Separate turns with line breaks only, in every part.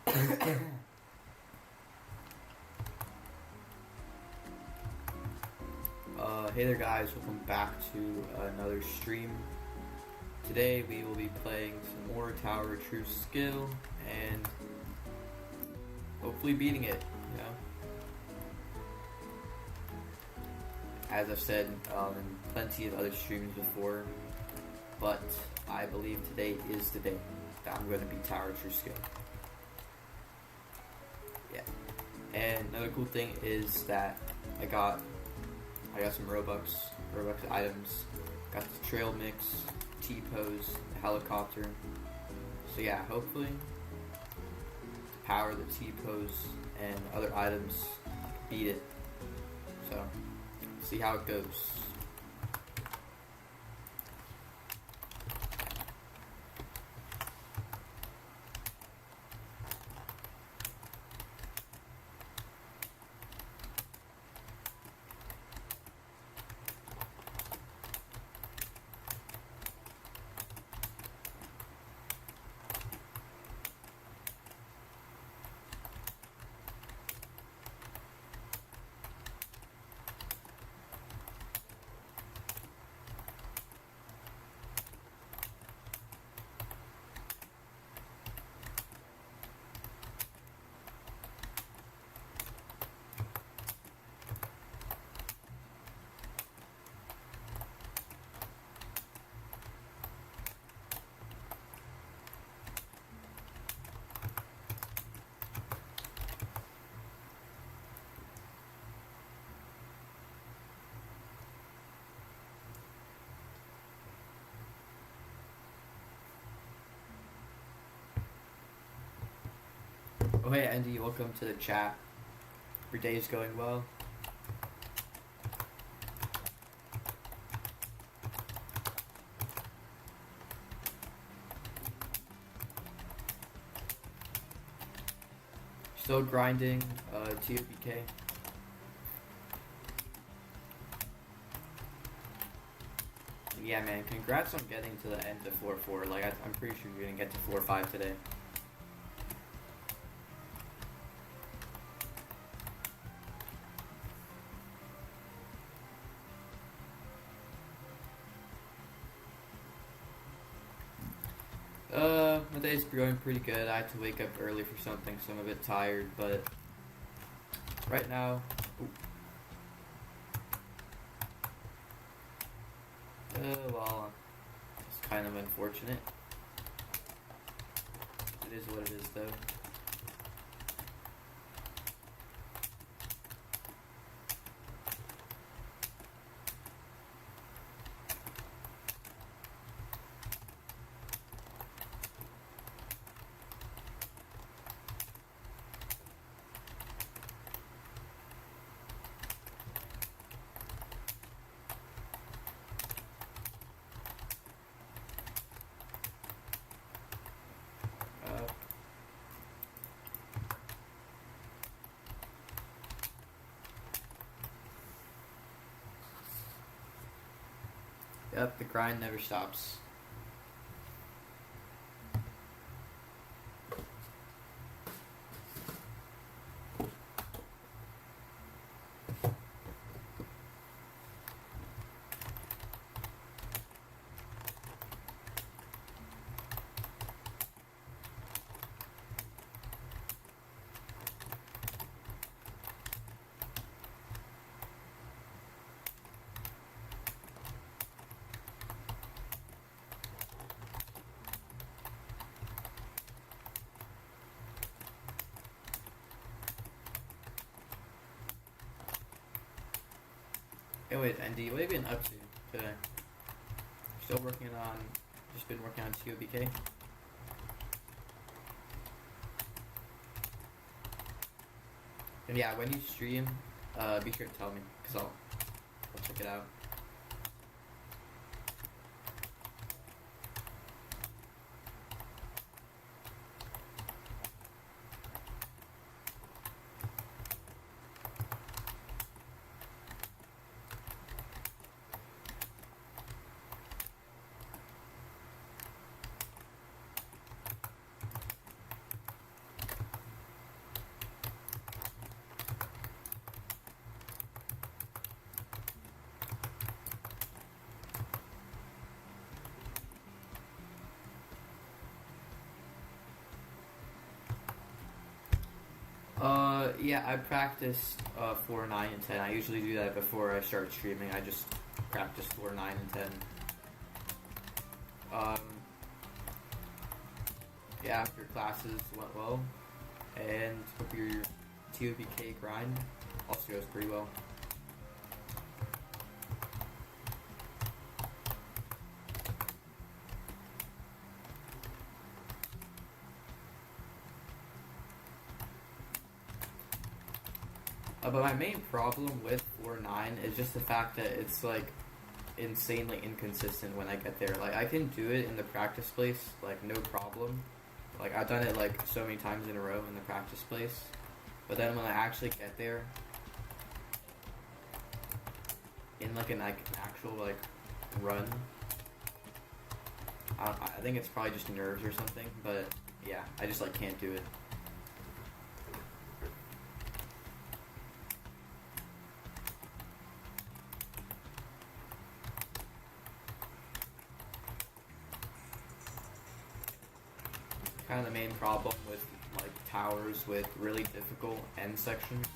Hey there guys, welcome back to another stream. Today we will be playing some more Tower of True Skill and hopefully beating it, you know. As I've said in plenty of other streams before, but I believe today is the day that I'm going to beat Tower of True Skill. Yeah. And another cool thing is that I got some Robux items, got the trail mix, T-pose, the helicopter. So yeah, hopefully the power of the T-pose and other items beat it. So see how it goes. Oh hey Andy, welcome to the chat. Your day is going well. Still grinding TOBK. Yeah man, congrats on getting to the end of floor 4. Like I'm pretty sure you're gonna get to floor 5 today. My day's going pretty good. I had to wake up early for something, so I'm a bit tired, but right now, well, it's kind of unfortunate. It is what it is, though. Yep, the grind never stops. Hey wait, Andy, what have you been up to today? Still working on, just been working on TOBK? And yeah, when you stream, be sure to tell me, because I'll check it out. Yeah, I practiced 4, 9, and 10. I usually do that before I start streaming. I just practice 4, 9, and 10. Yeah, after classes went well, and hope your TOPK grind also goes pretty well. But my main problem with 4.9 is just the fact that it's like insanely inconsistent when I get there. Like I can do it in the practice place, like no problem. Like I've done it like so many times in a row in the practice place. But then when I actually get there, in like an actual like run, I think it's probably just nerves or something. But yeah, I just like can't do it. Kind of the main problem with like towers with really difficult end sections.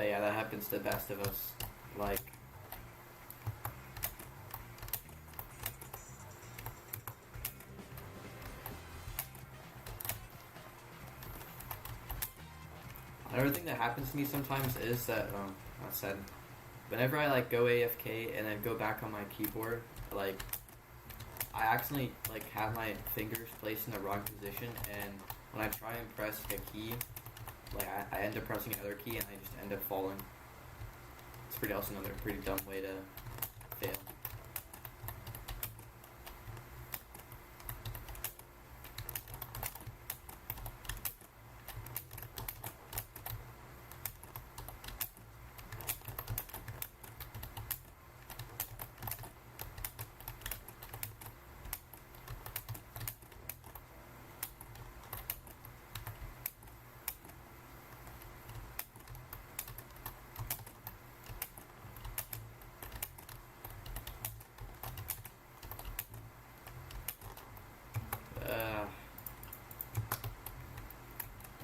Yeah, that happens to the best of us. Like, another thing that happens to me sometimes is that, I said, whenever I like go AFK and then go back on my keyboard, like, I accidentally like have my fingers placed in the wrong position, and when I try and press a key, like I end up pressing another key and I just end up falling. It's also another pretty dumb way to fail.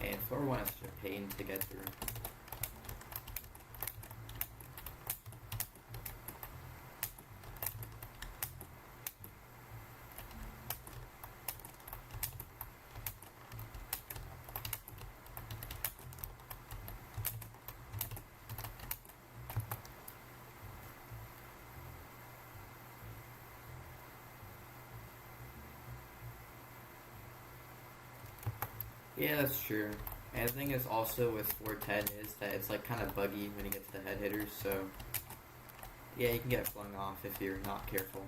And floor 1 is such a pain to get through. Yeah, that's true. And the thing is also with 410 is that it's like kind of buggy when you get to the head hitters, so yeah, you can get flung off if you're not careful.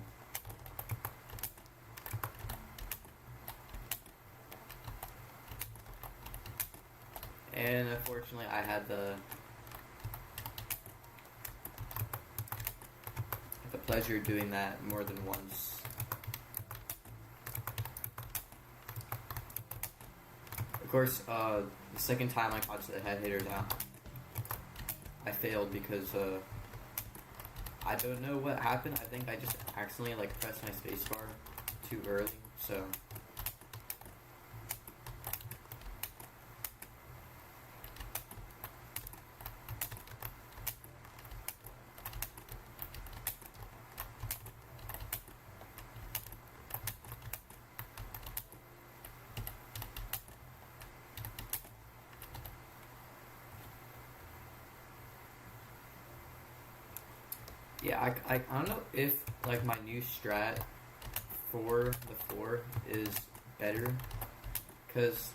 And unfortunately I had the pleasure of doing that more than once. Of course, the second time I got to the head hitters, I failed because I don't know what happened. I think I just accidentally like pressed my spacebar too early, so. Yeah, I don't know if like my new strat for the 4 is better, because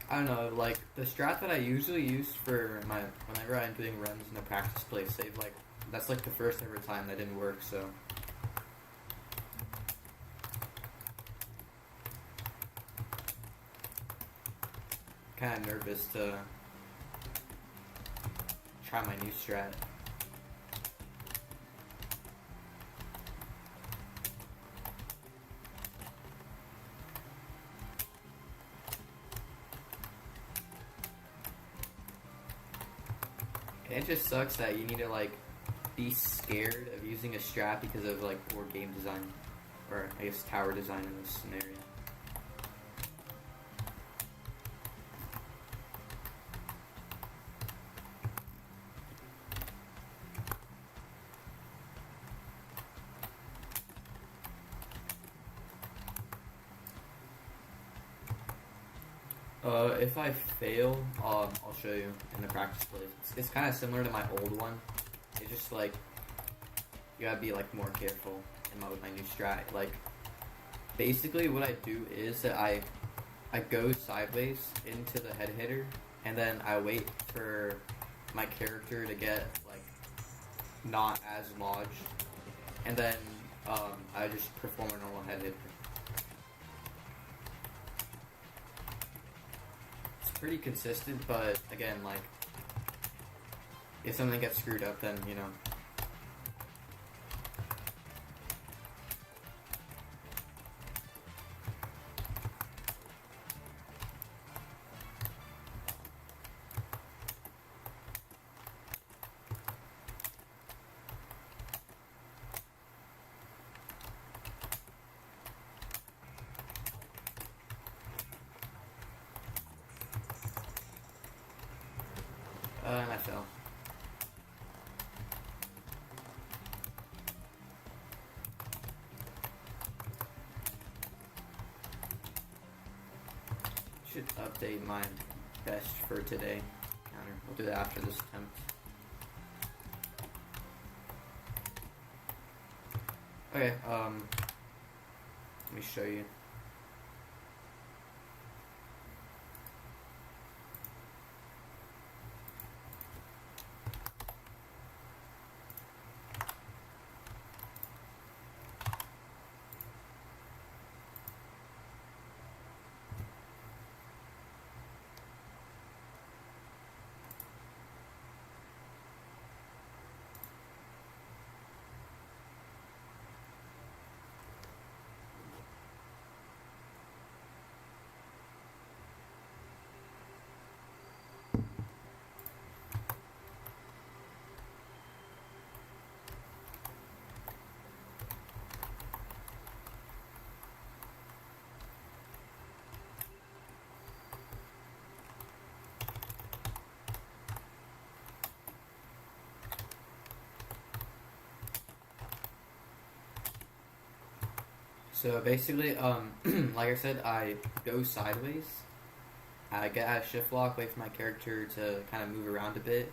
I don't know, like the strat that I usually use for whenever I'm doing runs in the practice place, that's like the first ever time that didn't work, so. Kind of nervous to try my new strat. It just sucks that you need to like be scared of using a strat because of like poor game design, or I guess tower design in this scenario. If I fail, I'll show you in the practice plays. It's kind of similar to my old one. It's just like you gotta be like more careful with my new strat. Like basically, what I do is that I go sideways into the head hitter, and then I wait for my character to get like not as lodged, and then I just perform a normal head hitter. Pretty consistent, but again, like if something gets screwed up, then you know. And I fell. Should update my best for today counter. We'll do that after this attempt. Okay, let me show you. So basically, like I said, I go sideways. I get out of shift lock, wait for my character to kind of move around a bit,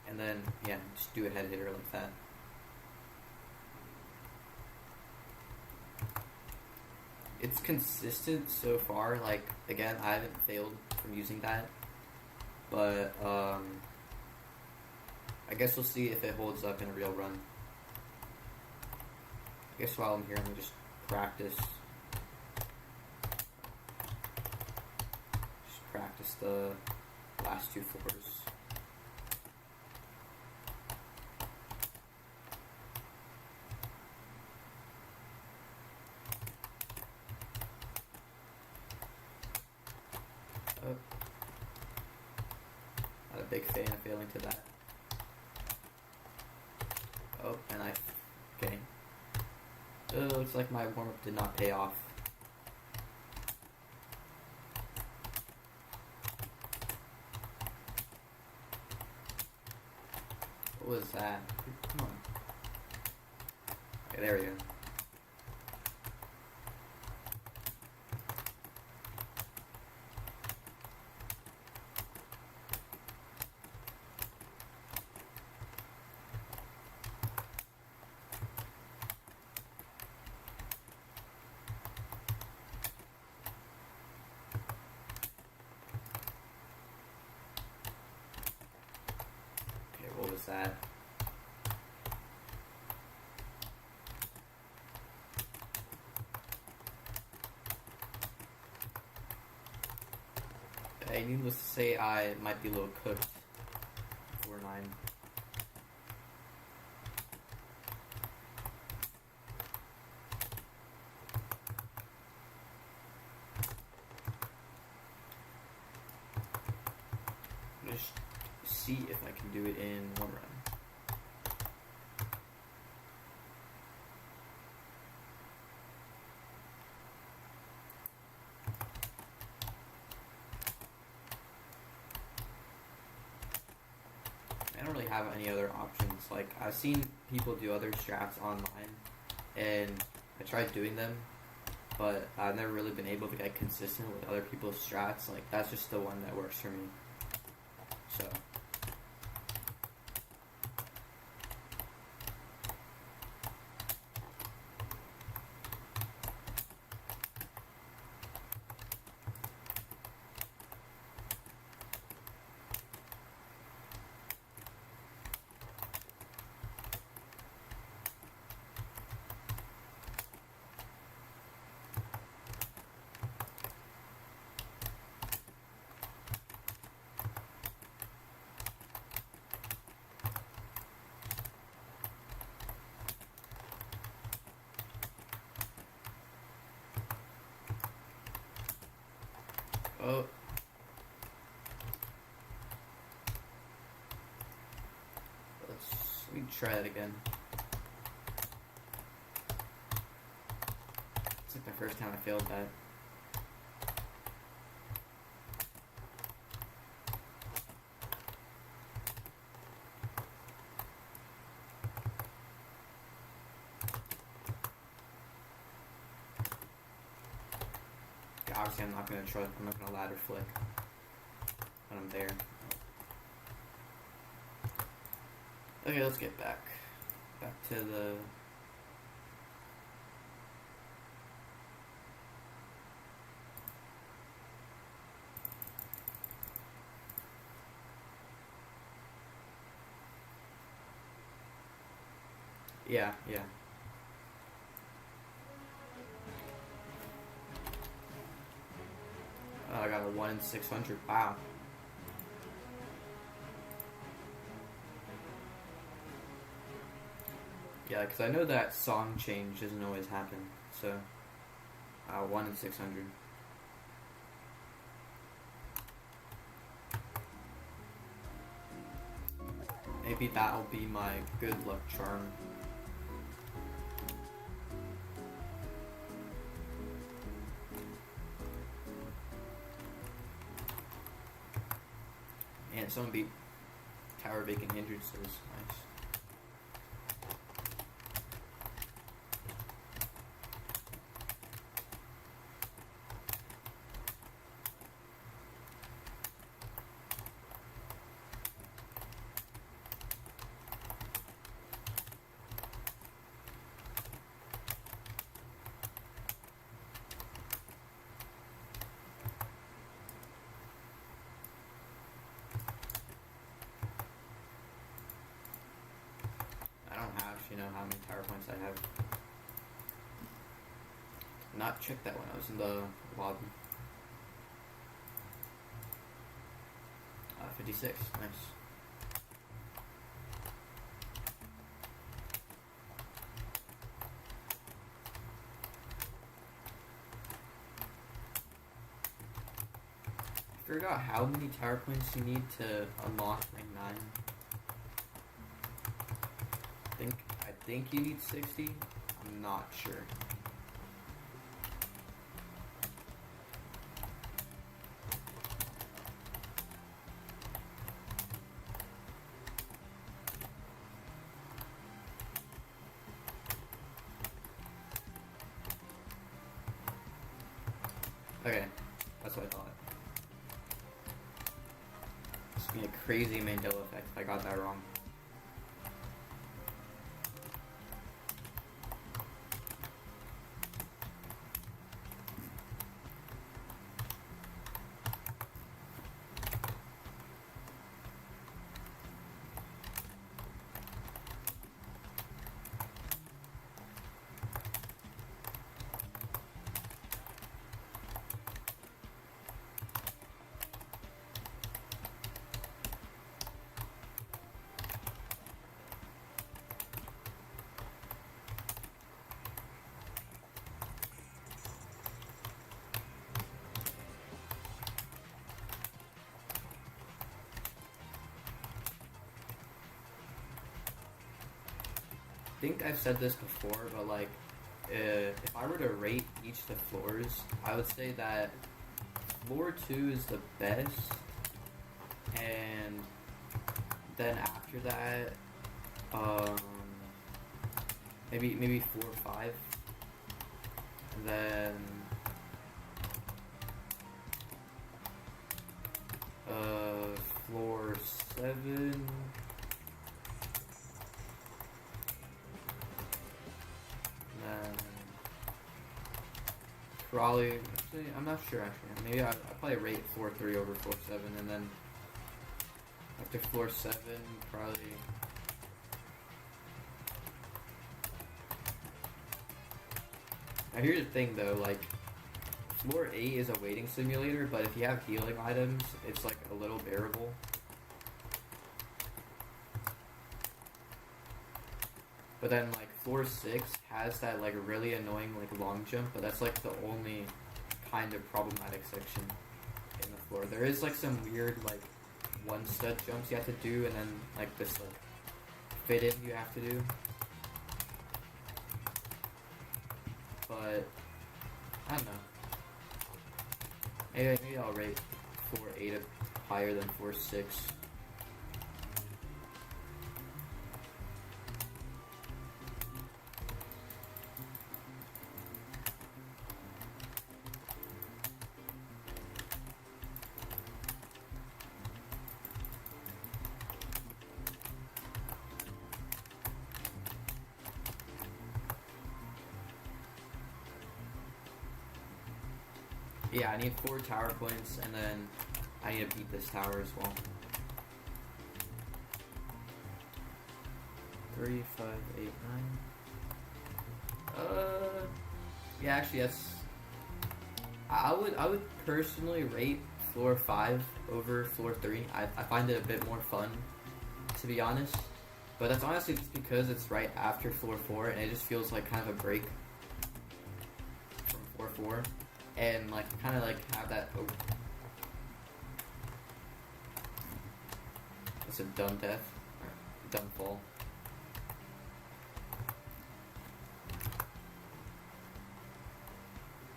and then, yeah, just do a head hitter like that. It's consistent so far. Like, again, I haven't failed from using that, but I guess we'll see if it holds up in a real run. I guess while I'm here, I'm gonna just practice. Just practice the last two floors. Oh. Not a big fan of failing to that. Oh, and okay. Oh, looks like my warm-up did not pay off. What was that? Come on. Okay, there we go. What was that? Okay, needless to say, I might be a little cooked. 4-9. see if I can do it in one run. I don't really have any other options. Like, I've seen people do other strats online, and I tried doing them, but I've never really been able to get consistent with other people's strats. Like, that's just the one that works for me. So. Oh. Let me try that again. It's like the first time I failed that. Obviously, I'm not gonna ladder flick when I'm there. Okay, let's get back to the. Yeah. Oh, I got a 1 in 600. Wow. Yeah, because I know that song change doesn't always happen. So, 1 in 600. Maybe that'll be my good luck charm. And someone beat Tower Bacon Hindrances. Nice. Know how many tower points I have. Not checked that when I was in the lobby. 56, nice. I forgot how many tower points you need to unlock rank 9. I think you need 60. I'm not sure. Okay, that's what I thought. It's gonna be a crazy Mandela effect if I got that wrong. think I've said this before, but like, if I were to rate each of the floors, I would say that floor 2 is the best, and then after that, maybe 4 or 5, and then floor 7. Probably, actually, I'm not sure actually. Maybe I'll probably rate floor 3 over floor 7, and then after floor 7, probably. Now here's the thing though, like, floor 8 is a waiting simulator, but if you have healing items, it's like a little bearable. But then like floor 6 has that like really annoying like long jump, but that's like the only kind of problematic section in the floor. There is like some weird like one stud jumps you have to do, and then like this like fit in you have to do. But I don't know. Maybe I'll rate floor 8 higher than floor 6. Yeah, I need 4 tower points, and then I need to beat this tower as well. 3, 5, 8, 9. Yeah, actually, yes. I would personally rate floor 5 over floor 3. I find it a bit more fun, to be honest. But that's honestly just because it's right after floor 4, and it just feels like kind of a break from floor 4. And like kind of like have that. Oh, it's a dumb death, or dumb fall.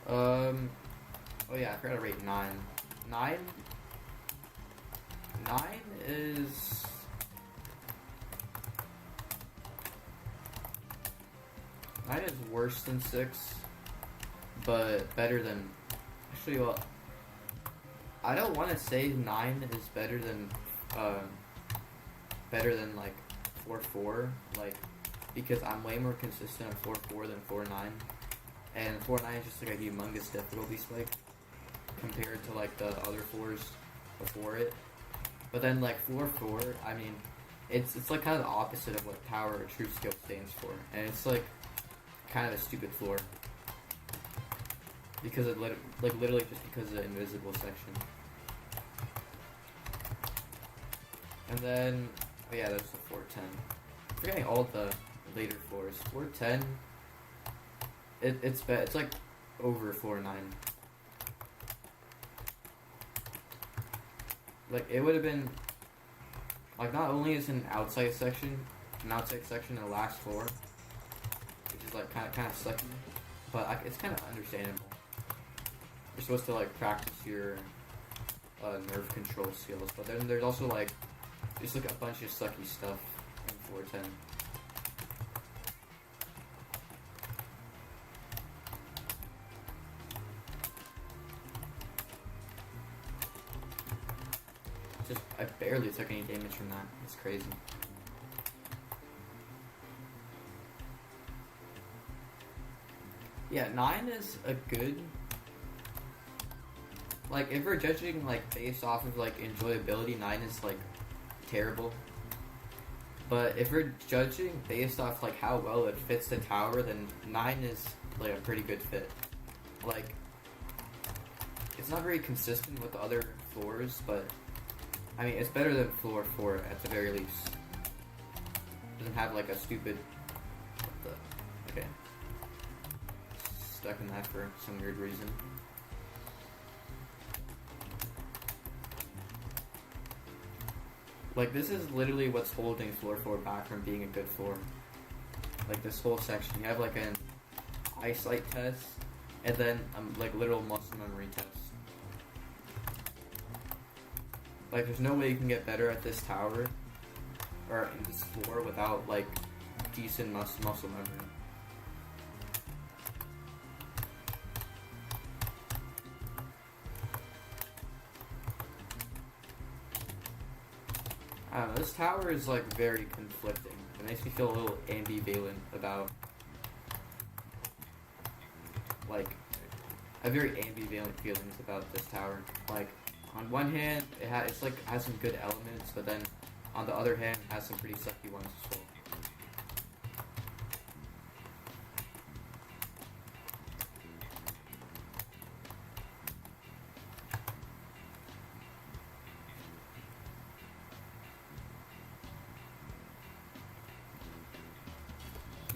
Oh yeah, I forgot to rate 9. 9 is. Nine is worse than 6. But better than, actually, well, I don't want to say 9 is better than like 4-4, like, because I'm way more consistent on 4-4 than 4-9, and 4-9 is just like a humongous difficulty spike compared to like the other floors before it. But then like 4-4, I mean, it's like kind of the opposite of what power or true skill stands for, and it's like kind of a stupid floor. Because it literally just because of the invisible section. And then, oh yeah, that's the 410. I'm forgetting all the later floors. 410, it's like over 4-9. Like it would have been, like not only is an outside section in the last floor, which is like kind of sucky, but it's kind of understandable. You're supposed to like practice your nerve control skills, but then there's also like just like a bunch of sucky stuff in 410. Just I barely took any damage from that. It's crazy. Yeah, 9 is a good. Like, if we're judging, like, based off of, like, enjoyability, 9 is, like, terrible. But if we're judging based off, like, how well it fits the tower, then 9 is, like, a pretty good fit. Like, it's not very consistent with the other floors, but, I mean, it's better than floor 4 at the very least. It doesn't have, like, a stupid... Okay. Stuck in that for some weird reason. Like, this is literally what's holding floor 4 back from being a good floor. like this whole section. You have like an eyesight test, and then like literal muscle memory test. Like there's no way you can get better at this tower or in this floor without like decent muscle memory. I don't know, this tower is like very conflicting. It makes me feel a little ambivalent about like I have very ambivalent feelings about this tower. Like on one hand, it's like has some good elements, but then on the other hand, it has some pretty sucky ones as well.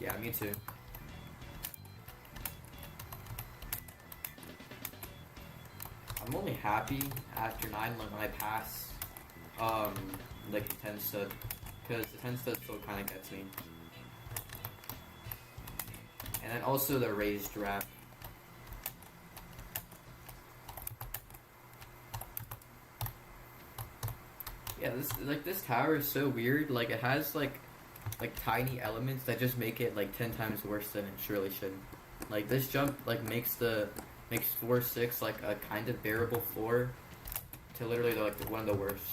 Yeah, me too. I'm only happy after 9 like when I pass like the 10 stud, because the 10 stud still kind of gets me. And then also the raised draft. Yeah, this tower is so weird. Like it has like tiny elements that just make it like 10 times worse than it surely should. Like this jump like makes 4-6 like a kind of bearable floor to literally like one of the worst.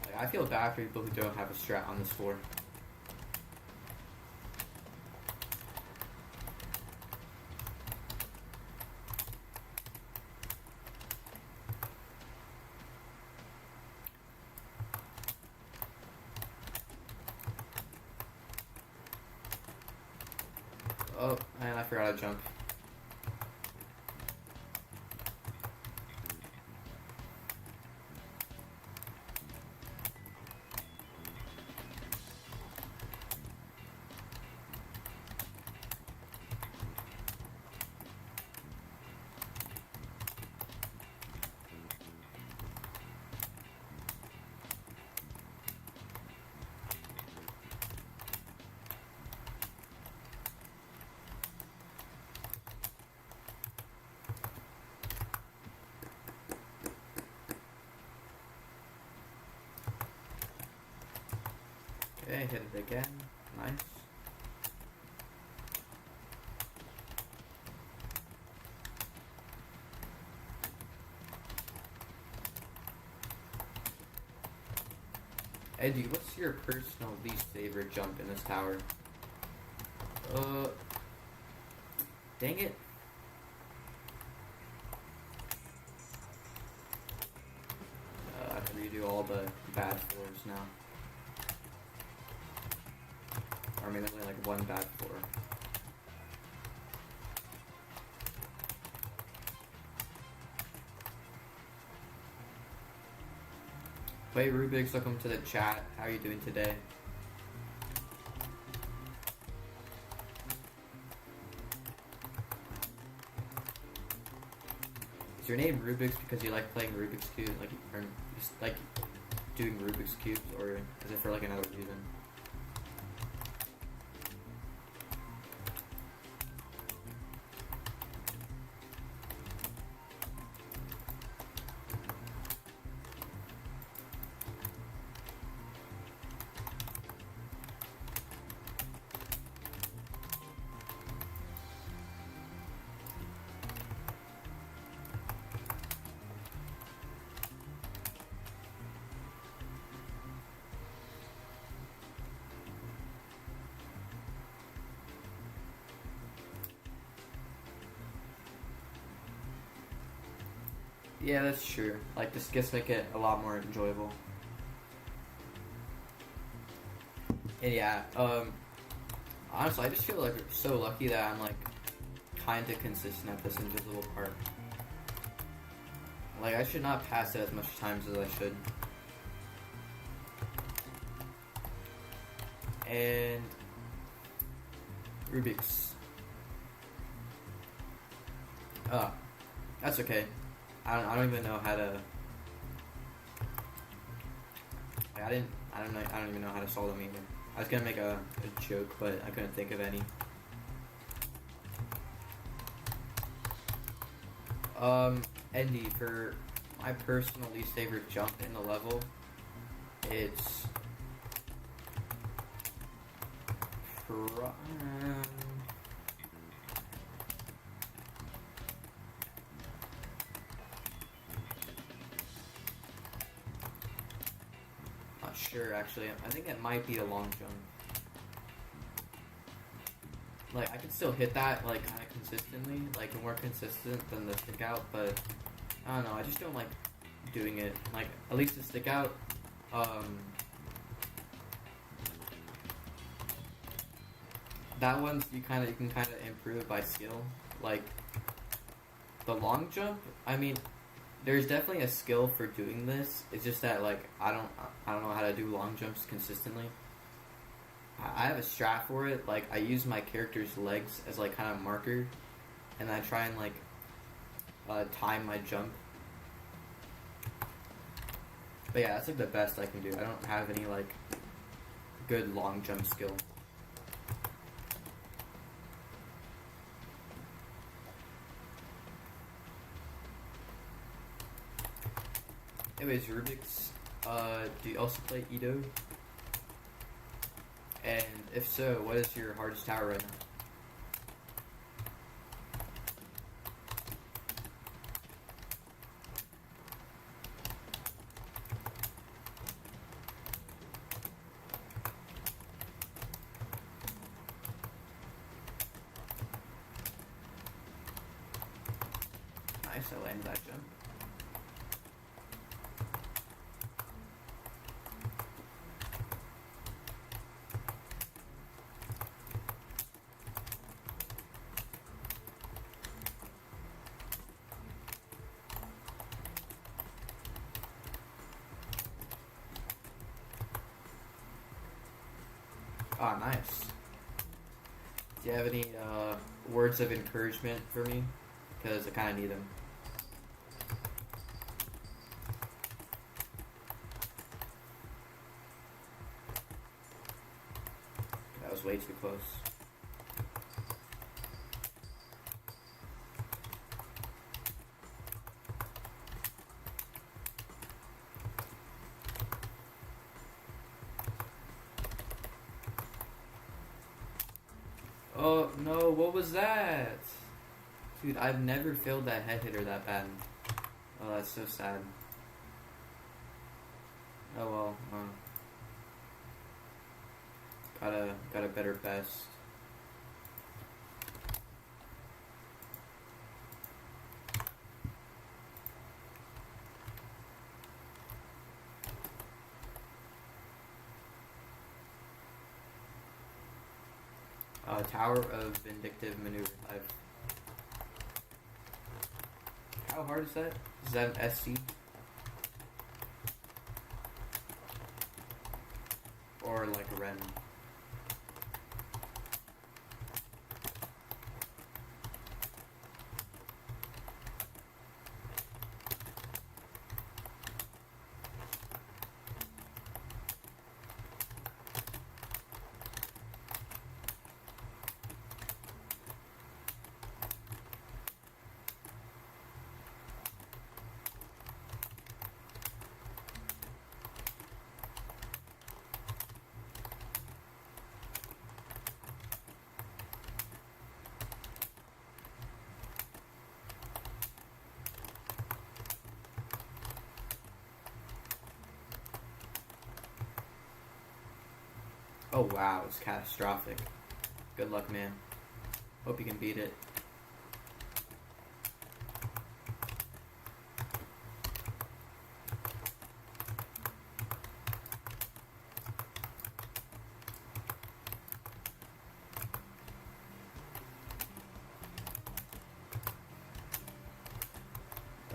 Like, I feel bad for people who don't have a strat on this floor. Oh, and I forgot how to jump. Okay, hit it again. Nice. Eddie, what's your personal least favorite jump in this tower? Dang it. I have to redo all the bad floors now. Or maybe only like one bad floor. Play Rubik's, welcome to the chat. How are you doing today? Is your name Rubik's because you like playing Rubik's Cube, like, or just like doing Rubik's Cubes, or is it for like another reason? Yeah, that's true. Like, this gets make it a lot more enjoyable. And yeah, honestly, I just feel like so lucky that I'm like kinda consistent at this invisible part. Like, I should not pass it as much times as I should. And Rubik's. That's okay. I don't even know how to Like, I don't even know how to solve them either. I was gonna make a joke, but I couldn't think of any. Andy, for my personal least favorite jump in the level, it's not sure actually. I think it might be a long jump. Like, I can still hit that, like, kind of consistently, like, more consistent than the stick out, but I don't know, I just don't like doing it. Like, at least the stick out, that one you can kind of improve by skill. Like, the long jump, I mean, there's definitely a skill for doing this. It's just that, like, I don't know how to do long jumps consistently. I have a strat for it. Like, I use my character's legs as, like, kind of marker, and I try and, like, time my jump. But yeah, that's, like, the best I can do. I don't have any, like, good long jump skill. Anyways, Rubik's, do you also play EToH? And if so, what is your hardest tower right now? Nice, I landed that jump. Ah, nice. Do you have any words of encouragement for me? Because I kind of need them. That was way too close. Oh no, what was that? Dude, I've never failed that head hitter that bad. Oh, that's so sad. Oh well, got a better best. Tower of Vindictive Maneuver. How hard is that? Is that an SC? Or like a Ren? Oh wow, it's catastrophic. Good luck, man. Hope you can beat it.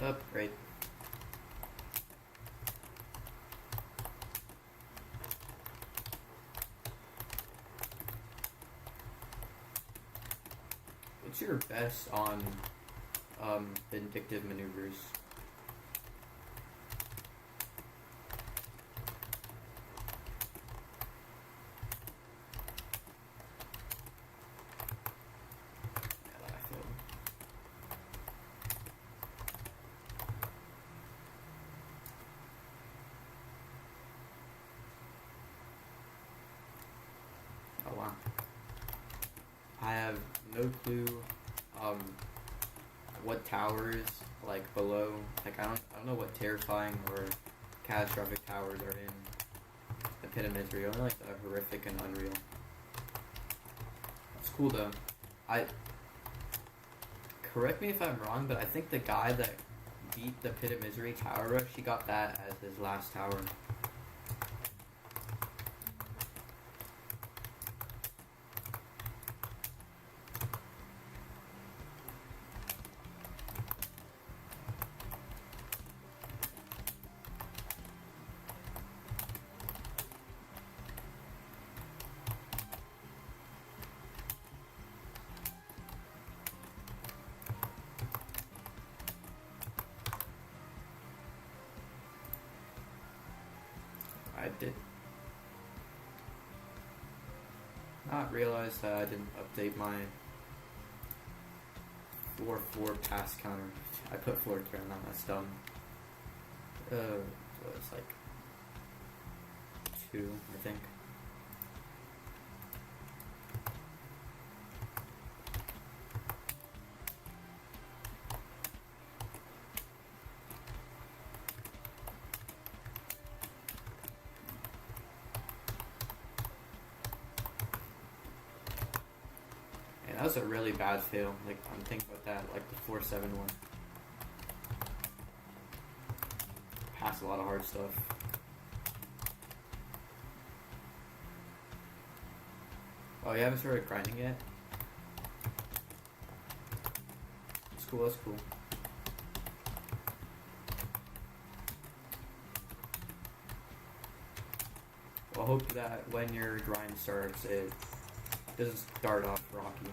Oh, great. What's your best on vindictive maneuvers? I have no clue what towers like below. Like I don't know what terrifying or catastrophic towers are in the Pit of Misery. Only like the horrific and unreal. It's cool though. Correct me if I'm wrong, but I think the guy that beat the Pit of Misery tower rush, he got that as his last tower. I did not realize that I didn't update my floor 4 pass counter. I put floor 3 on that, that's dumb. So it's like 2, I think. That was a really bad fail. Like, I'm thinking about that, like the 4-7 one. Passed a lot of hard stuff. Oh, you haven't started grinding yet? That's cool, that's cool. Well, I hope that when your grind starts, it doesn't start off rocky.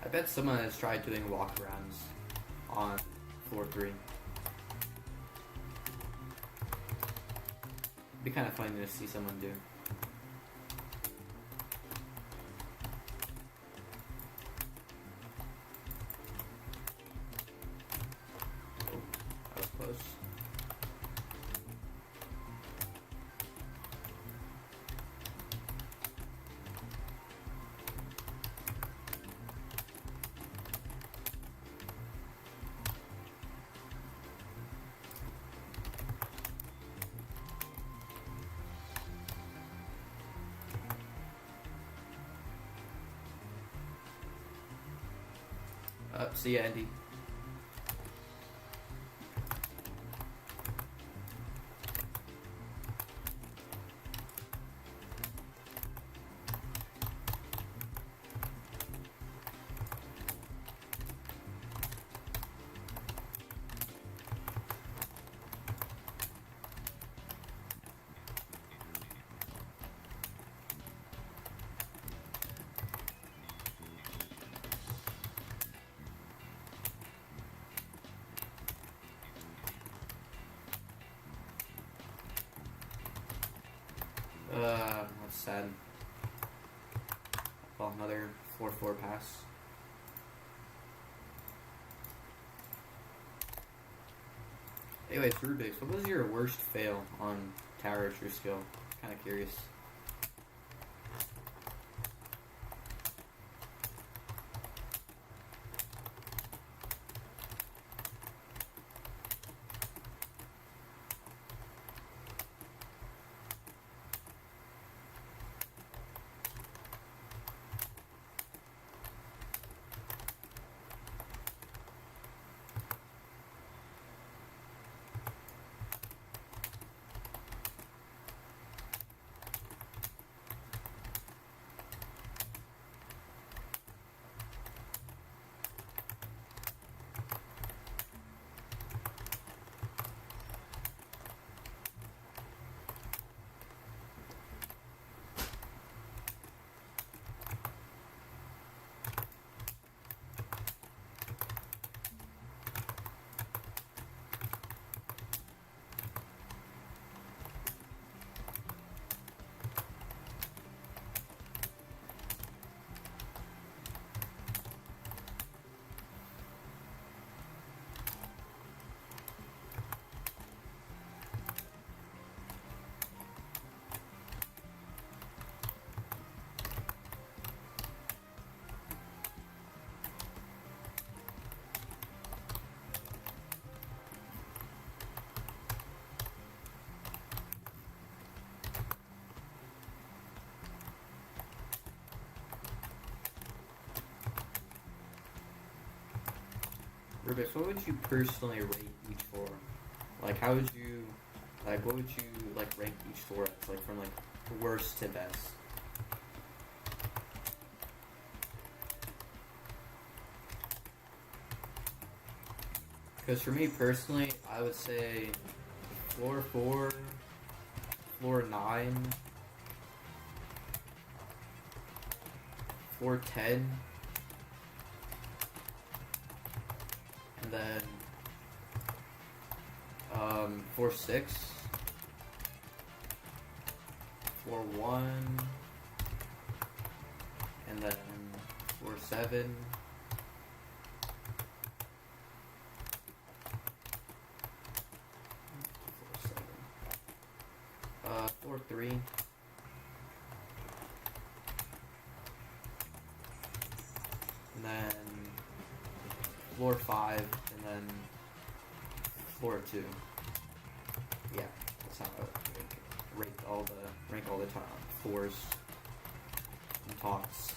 I bet someone has tried doing walkarounds on floor 3. It'd be kind of funny to see someone do. Oh, that was close. See ya, Andy. That's sad. Well, another 4-4 pass. Anyways, Rubik's, what was your worst fail on Tower True Skill? Kind of curious. Rubik's, what would you personally rate each floor? Like, how would you, like, what would you, like, rank each floor as, like, from, like, worst to best? Because for me personally, I would say floor 4, floor 9, floor 10, and then floor 6, floor 1, and then floor 7, floor 3, and then floor 5, and then floor 2. Yeah, that's how I would rank all the top floors and tops.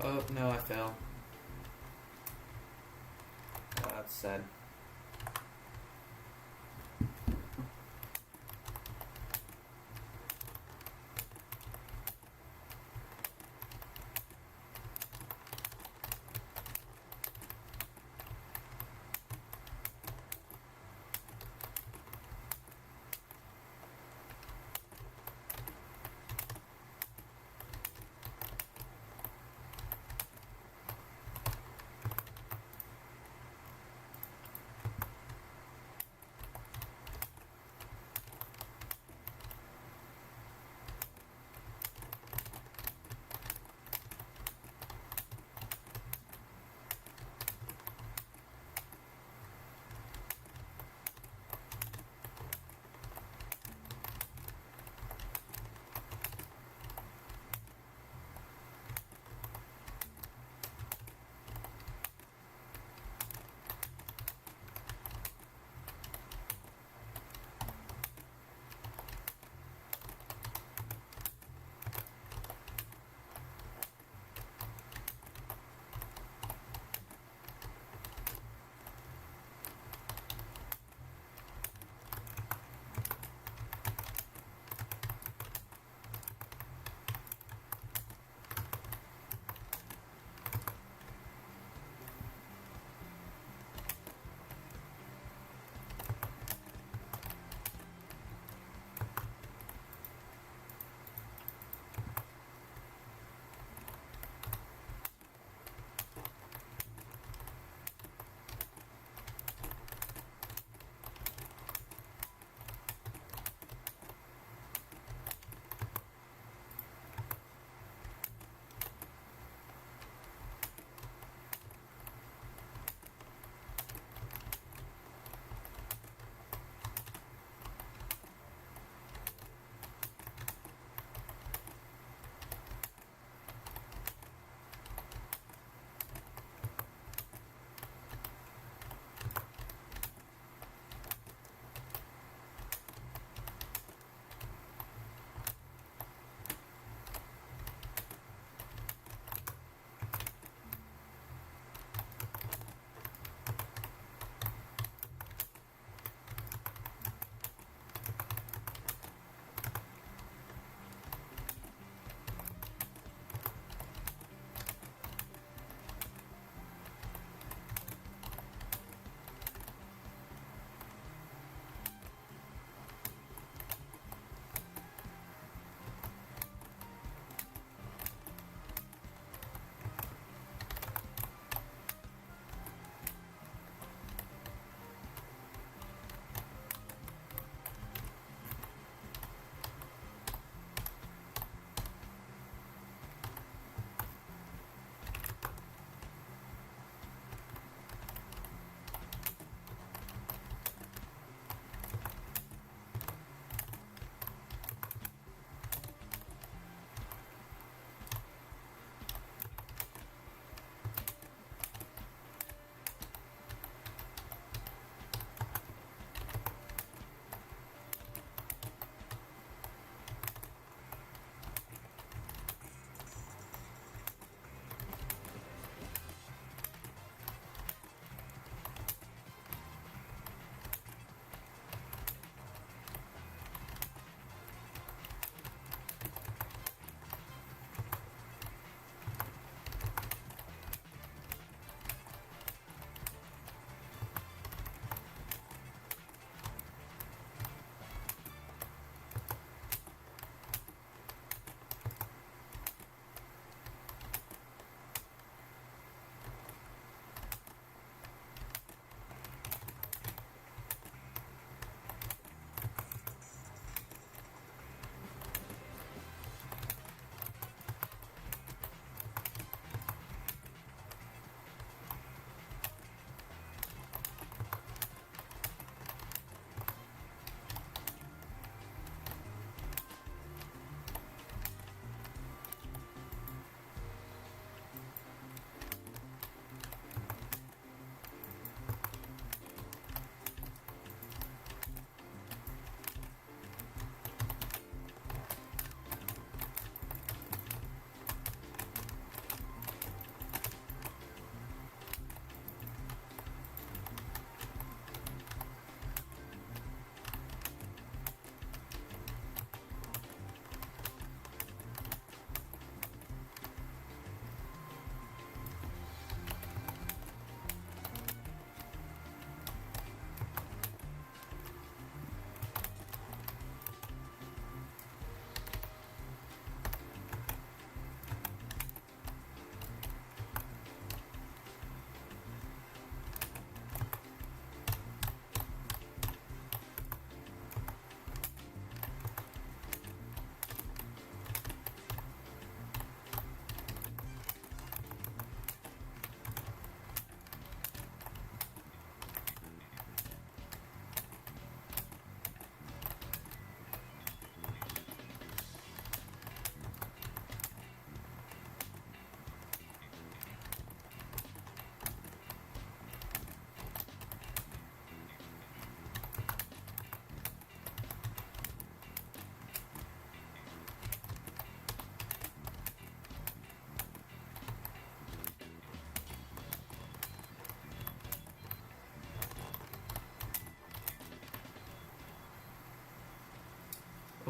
Oh, no, I fell. Oh, that's sad.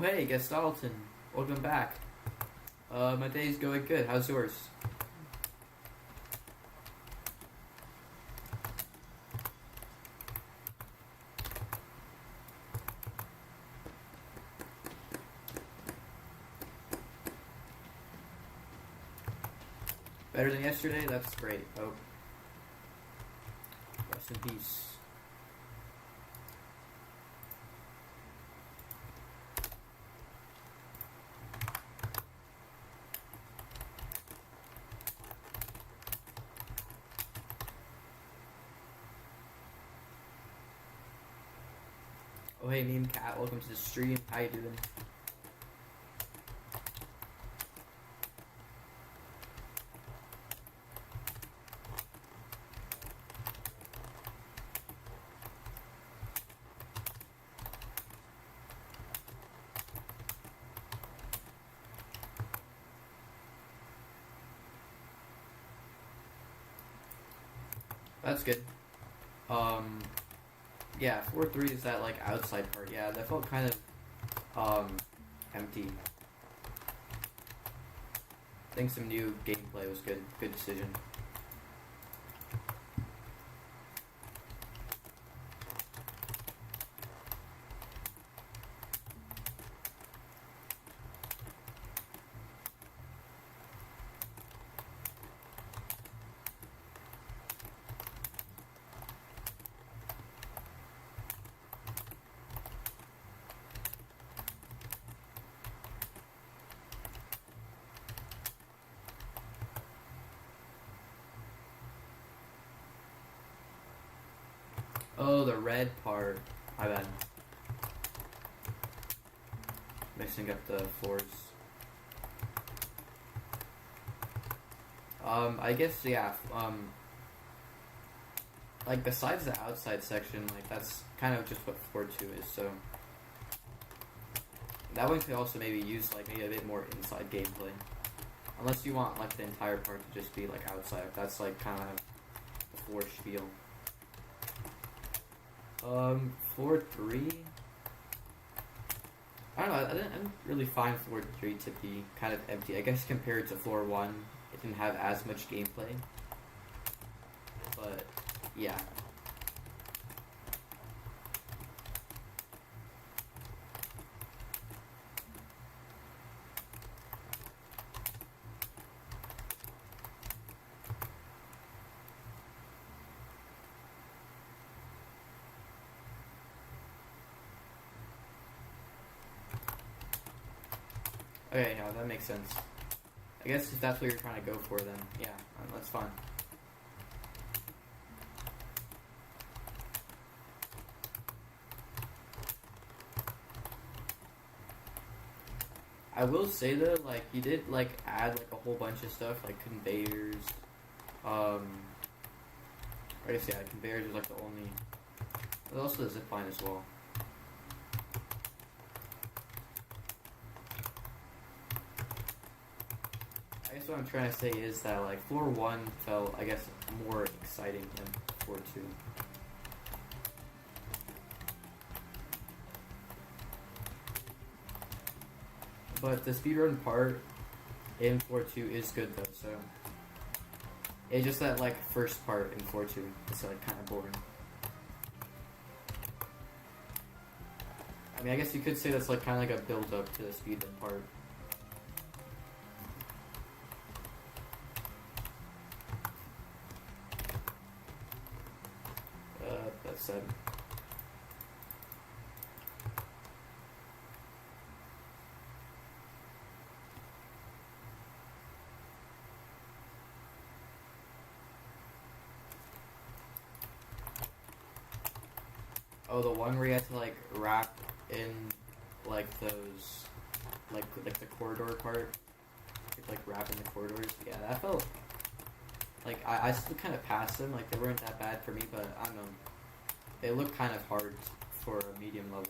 Oh, hey, guest Dalton. Welcome back. My day's going good. How's yours? Better than yesterday? That's great. Oh, rest in peace. Oh, hey, Meme Cat. Welcome to the stream. How you doing? That's good. Yeah, 4-3 is that like outside part. Yeah, that felt kind of empty. I think some new gameplay was good. Good decision. Oh, the red part. My bad. Mixing up the floors. I guess, yeah, like, besides the outside section, like, that's kind of just what floor 2 is, so... That one could also maybe use, like, maybe a bit more inside gameplay. Unless you want, like, the entire part to just be, like, outside. That's, like, kind of the floor spiel. Floor 3? I don't know, I didn't really find floor 3 to be kind of empty. I guess compared to floor 1, it didn't have as much gameplay. But, yeah. Okay, no, that makes sense. I guess if that's what you're trying to go for, then yeah, that's fine. I will say though, like, you did, like, add, like, a whole bunch of stuff, like conveyors, I guess, yeah, conveyors was, like, the only, there's also the zipline as well. I guess what I'm trying to say is that, like, floor 1 felt, I guess, more exciting than floor 2. But the speedrun part in floor 2 is good though, so... It's just that, like, first part in floor 2 is, like, kind of boring. I mean, I guess you could say that's, like, kind of like a build-up to the speedrun part. That's sad. Oh, the one where you had to, like, wrap in, like, those, like the corridor part? You had to, like, wrap in the corridors? Yeah, that felt, like, I still kind of passed them, like, they weren't that bad for me, but, I don't know, they look kind of hard for a medium level.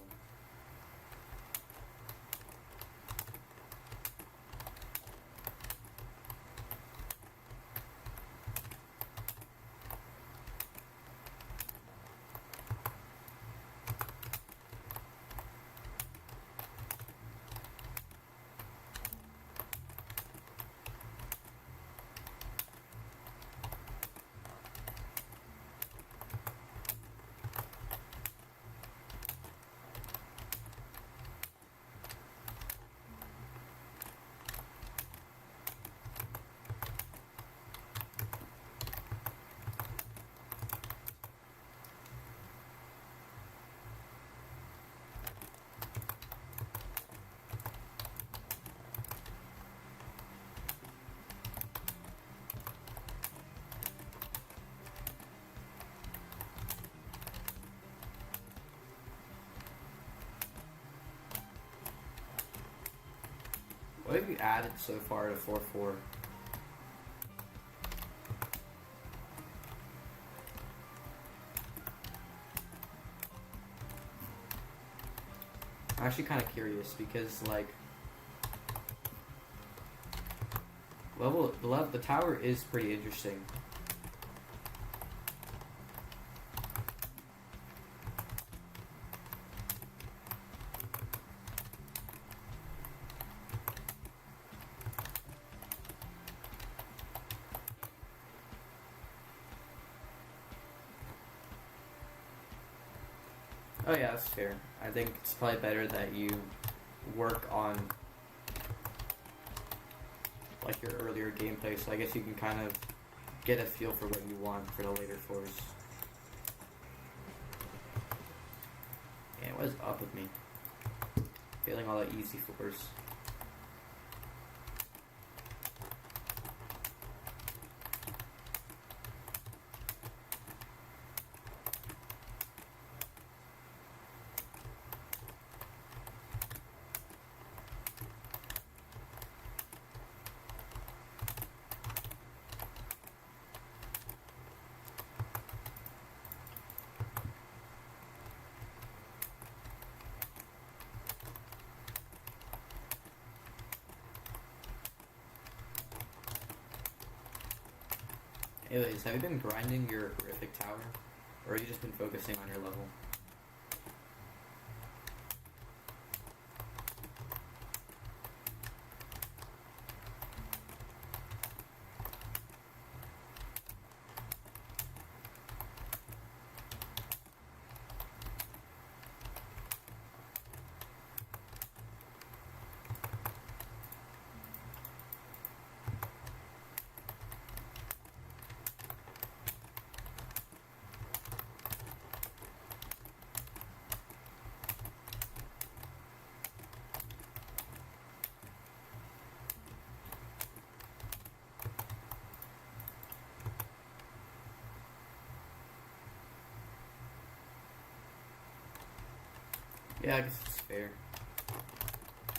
have you added so far to 4-4? I'm actually kind of curious because, like, the tower is pretty interesting. Oh yeah, that's fair. I think it's probably better that you work on like your earlier gameplay, so I guess you can kind of get a feel for what you want for the later floors. Man, what is up with me? Failing all the easy floors. Anyways, have you been grinding your horrific tower? Or have you just been focusing on your level? Yeah, I guess it's fair.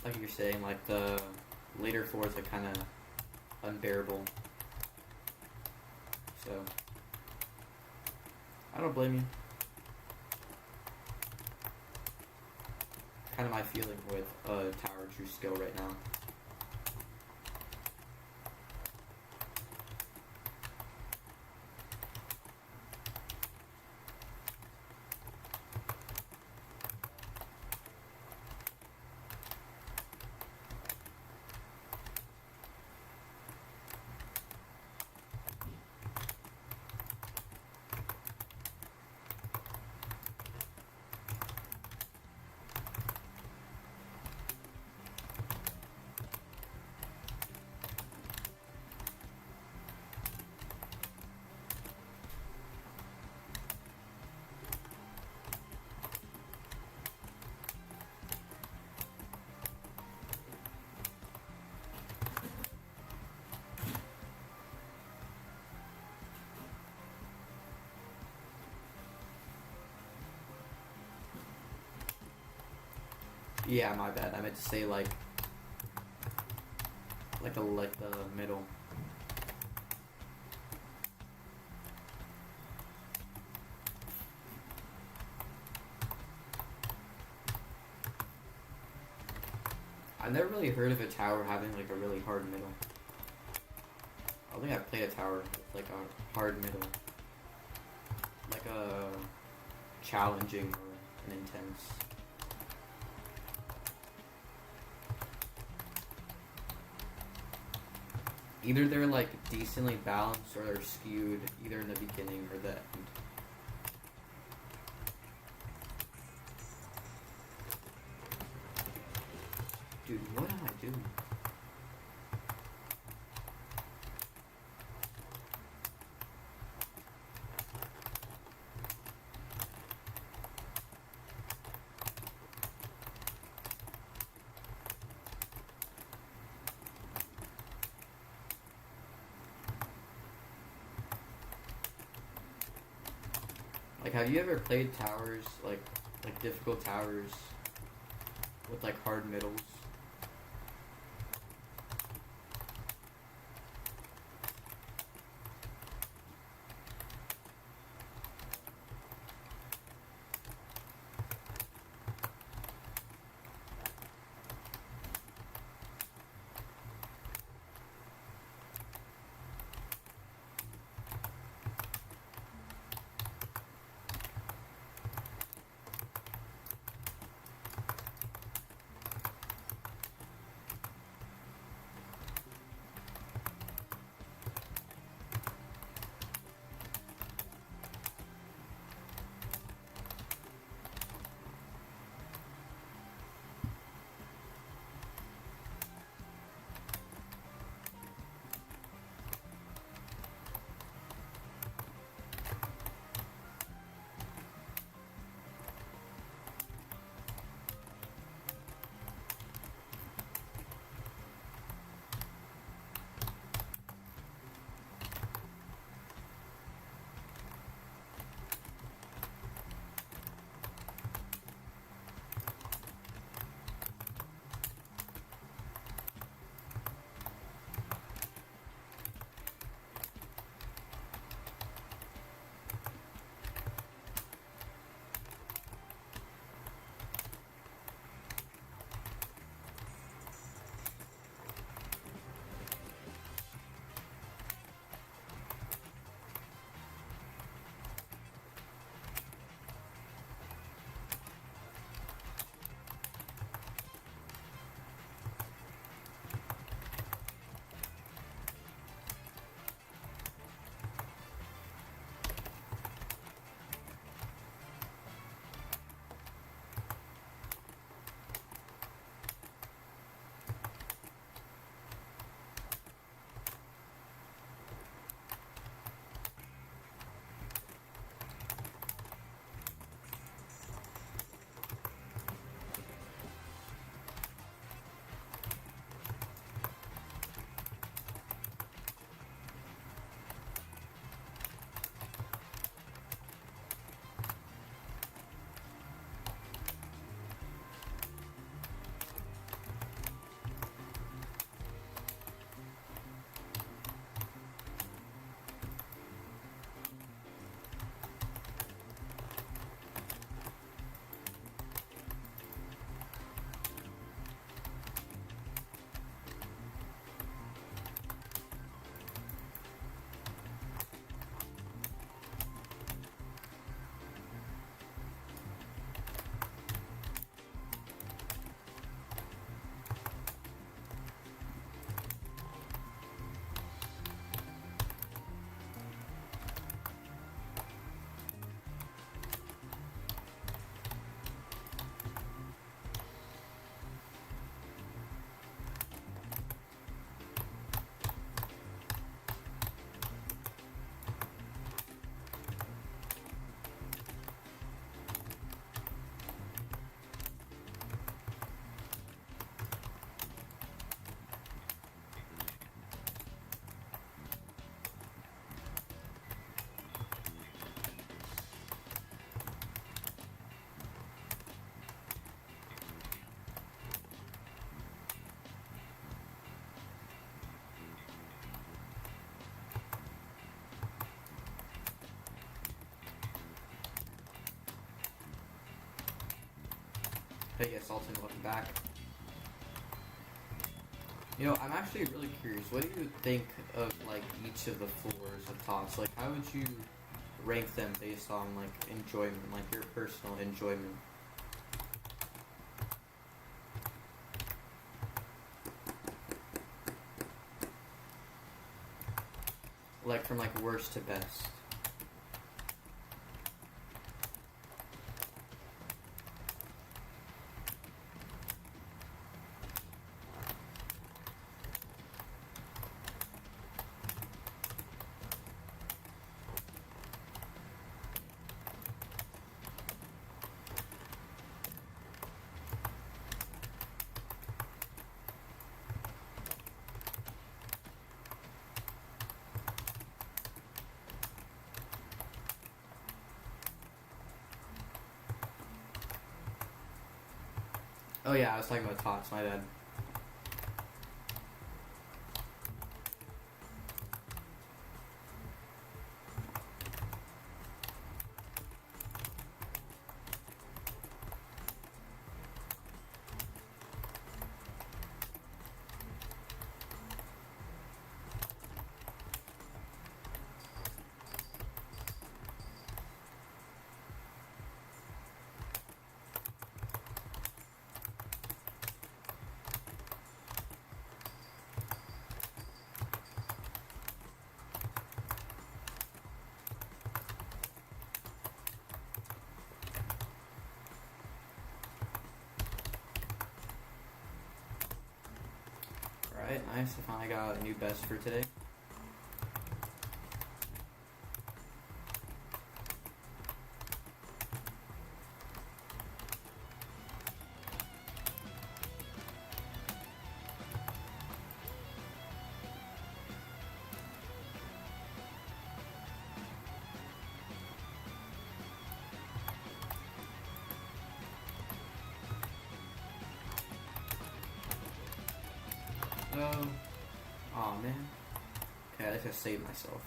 Like you're saying, like the later floors are kind of unbearable. So, I don't blame you. Kind of my feeling with Tower True Skill right now. Yeah, my bad. I meant to say like the middle. I've never really heard of a tower having like a really hard middle. I don't think I've played a tower with like a hard middle. Like a challenging or an intense. Either they're like decently balanced or they're skewed either in the beginning or the end. Dude, what am I doing? Like, have you ever played towers, like difficult towers with, like, hard middles? But yes, Alton, welcome back. You know, I'm actually really curious. What do you think of like each of the floors of TOS? Like, how would you rank them based on like enjoyment, like your personal enjoyment? Like from like worst to best. Oh yeah, I was talking about TOTS, my bad. Alright, nice. I finally got a new best for today. Oh. Aw, man. Okay, I just saved myself.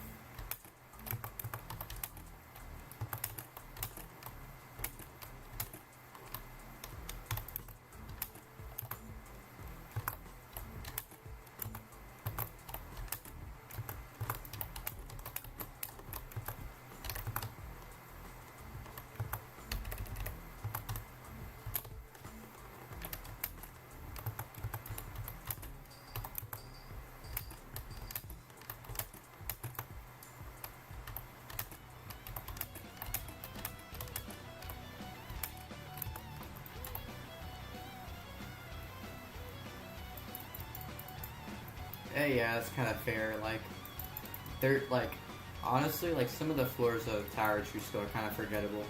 Hey, yeah, that's kind of fair. Like, they're like, honestly, like some of the floors of Tower True Skill are kind of forgettable.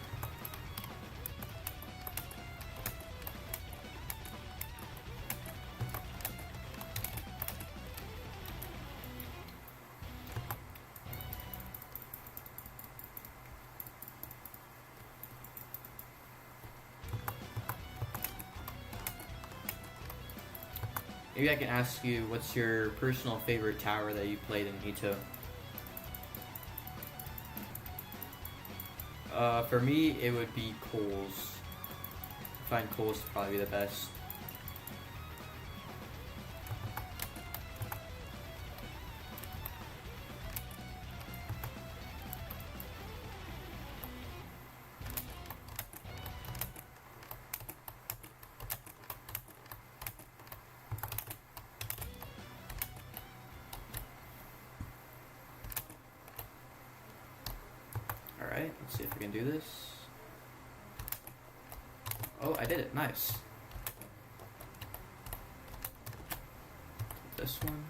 Maybe I can ask you, what's your personal favorite tower that you played in EToH? For me, it would be Cole's. I find Cole's to probably be the best. Alright, let's see if we can do this. Oh, I did it. Nice. This one.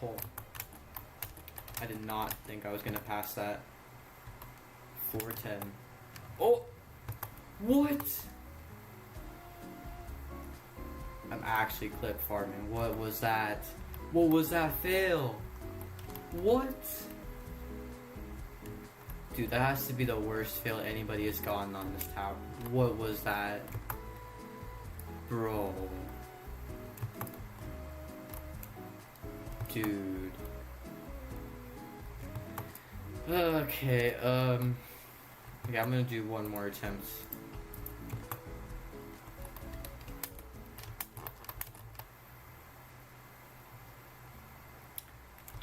Oh, I did not think I was gonna pass that. 410. Oh! What? I'm actually clip farming. What was that? What was that fail? What? Dude, that has to be the worst fail anybody has gotten on this tower. What was that? Bro. Dude. Okay, yeah, I'm gonna do one more attempt.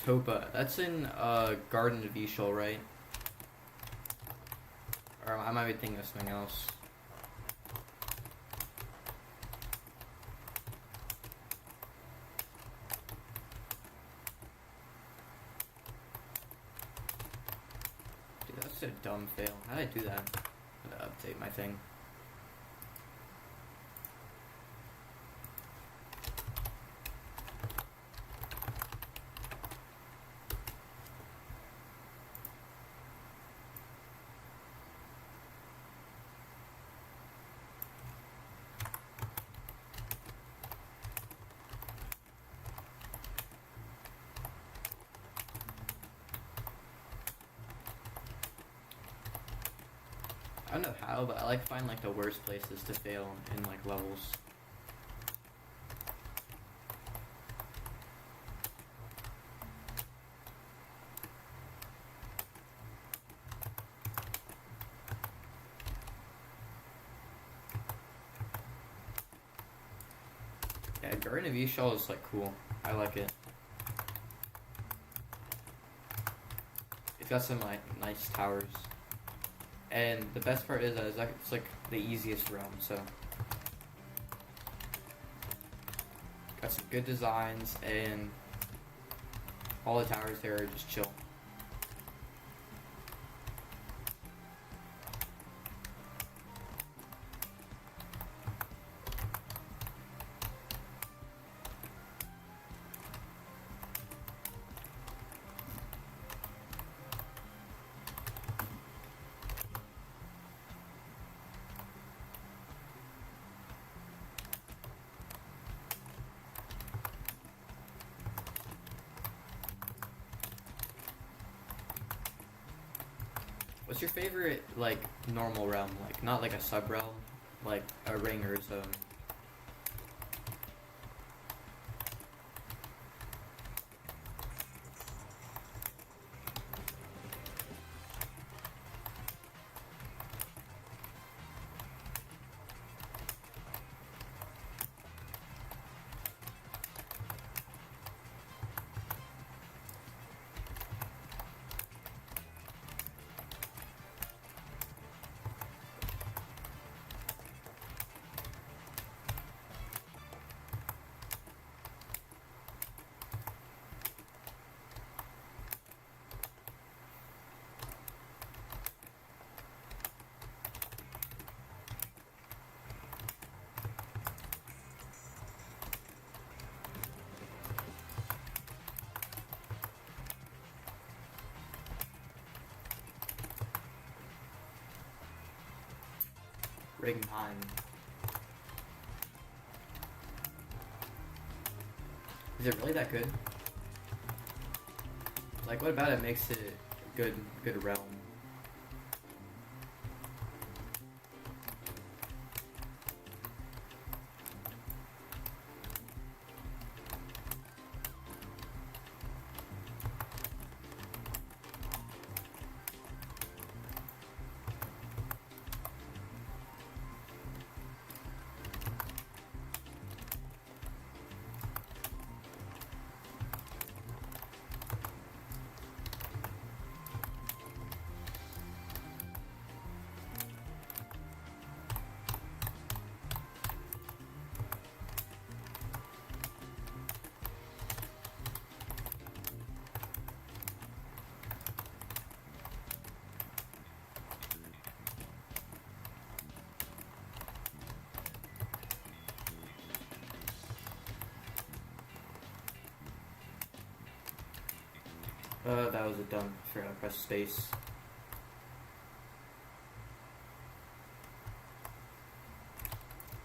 Topa. That's in Garden of Ishal, right? Or I might be thinking of something else. Dude, that's a dumb fail. How did I do that? I'm gonna update my thing. I don't know how, but I like find like the worst places to fail in like levels. Yeah, Garden of Ishal is like cool. I like it. It's got some like nice towers. And the best part is that it's like the easiest realm, so got some good designs and all the towers there are just chill. What's your favorite, like, normal realm? Like, not like a sub-realm, like a ring or a zone? Ring 9. Is it really that good? Like, what about it makes it a good realm? That was a dumb. I forgot to press space.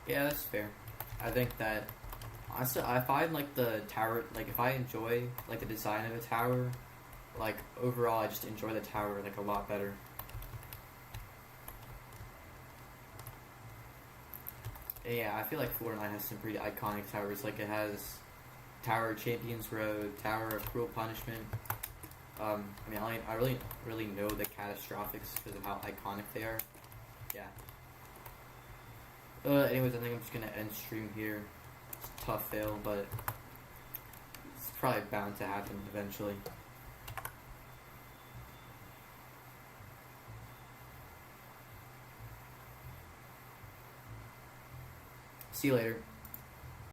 Yeah, that's fair. I think that honestly, I find like the tower, like if I enjoy like the design of a tower, like overall, I just enjoy the tower like a lot better. And yeah, I feel like Fortnite has some pretty iconic towers. Like it has Tower of Champions Road, Tower of Cruel Punishment. I mean, I really know the catastrophics because of how iconic they are. Yeah. Anyways, I think I'm just gonna end stream here. It's a tough fail, but it's probably bound to happen eventually. See you later.